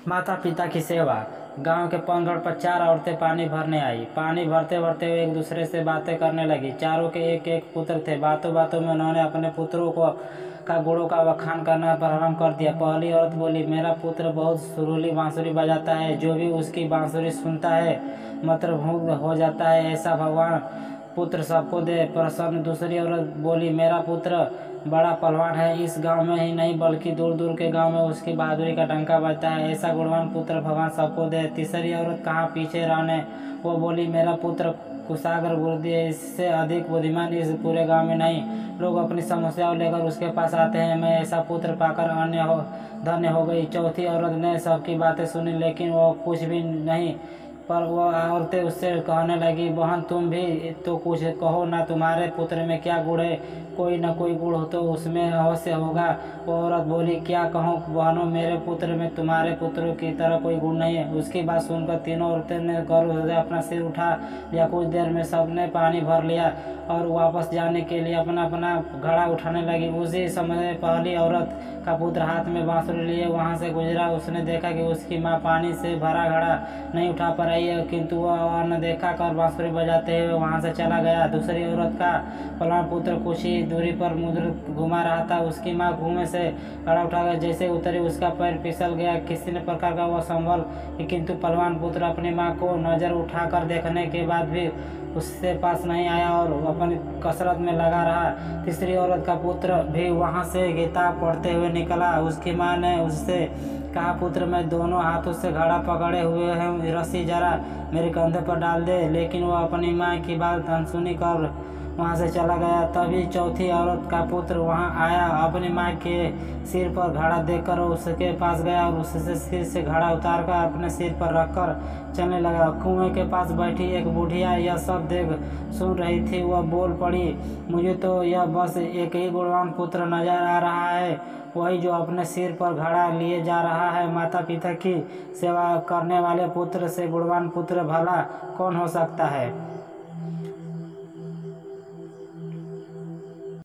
माता पिता की सेवा। गांव के पनघट पर चार औरतें पानी भरने आई। पानी भरते भरते वे एक दूसरे से बातें करने लगी। चारों के एक एक पुत्र थे। बातों बातों में उन्होंने अपने पुत्रों को का गुणों का बखान करना प्रारंभ कर दिया। पहली औरत बोली, मेरा पुत्र बहुत सुरीली बांसुरी बजाता है। जो भी उसकी बांसुरी सुनता है मंत्रमुग्ध हो जाता है। ऐसा भगवान पुत्र सबको दे प्रसन्न। दूसरी औरत बोली, मेरा पुत्र बड़ा पहलवान है। इस गांव में ही नहीं बल्कि दूर दूर के गांव में उसकी बहादुरी का डंका बजता है। ऐसा गुणवान पुत्र भगवान सबको दे। तीसरी औरत कहाँ पीछे रहने, वो बोली, मेरा पुत्र कुशाग्र बुद्धि है। इससे अधिक बुद्धिमान इस पूरे गांव में नहीं। लोग अपनी समस्याओं लेकर उसके पास आते हैं। मैं ऐसा पुत्र पाकर धन्य हो गई। चौथी औरत ने सबकी बातें सुनी, लेकिन वो कुछ भी नहीं। पर वो औरतें उससे कहने लगी, बहन तुम भी तो कुछ कहो ना, तुम्हारे पुत्र में क्या गुण है? कोई न कोई गुण हो तो उसमें अवश्य होगा। वो औरत बोली, क्या कहूँ बहनों, मेरे पुत्र में तुम्हारे पुत्रों की तरह कोई गुण नहीं है। उसकी बात सुनकर तीनों औरतें ने गर्व से अपना सिर उठा लिया। कुछ देर में सबने पानी भर लिया और वापस जाने के लिए अपना अपना घड़ा उठाने लगी। उसी समय पहली औरत का पुत्र हाथ में बांसुरी लिए वहां से गुजरा। उसने देखा कि उसकी माँ पानी से भरा घड़ा नहीं उठा पा रही है, किंतु वह अनदेखा कर बांसुरी बजाते हुए वहां से चला गया। दूसरी औरत का पहलवान पुत्र कुछ ही दूरी पर मुद्र घुमा रहा था। उसकी माँ कुएं से घड़ा उठाकर जैसे उतरी, उसका पैर फिसल गया। किसी ने प्रकार का वह संभल, किंतु पहलवान पुत्र अपनी माँ को नजर उठाकर देखने के बाद भी उससे पास नहीं आया और अपनी कसरत में लगा रहा। तीसरी औरत का पुत्र भी वहां से गीता पढ़ते हुए निकला। उसकी माँ ने उससे कहा, पुत्र मैं दोनों हाथों से घड़ा पकड़े हुए हैं, रस्सी जरा मेरे कंधे पर डाल दे। लेकिन वह अपनी माँ की बात अनसुनी कर वहां से चला गया। तभी चौथी औरत का पुत्र वहां आया। अपनी माँ के सिर पर घड़ा देकर उसके पास गया और उससे सिर से घड़ा उतारकर अपने सिर पर रखकर चलने लगा। कुएं के पास बैठी एक बुढ़िया यह सब देख सुन रही थी। वह बोल पड़ी, मुझे तो यह बस एक ही गुणवान पुत्र नजर आ रहा है, वही जो अपने सिर पर घड़ा लिए जा रहा है। माता पिता की सेवा करने वाले पुत्र से गुणवान पुत्र भला कौन हो सकता है?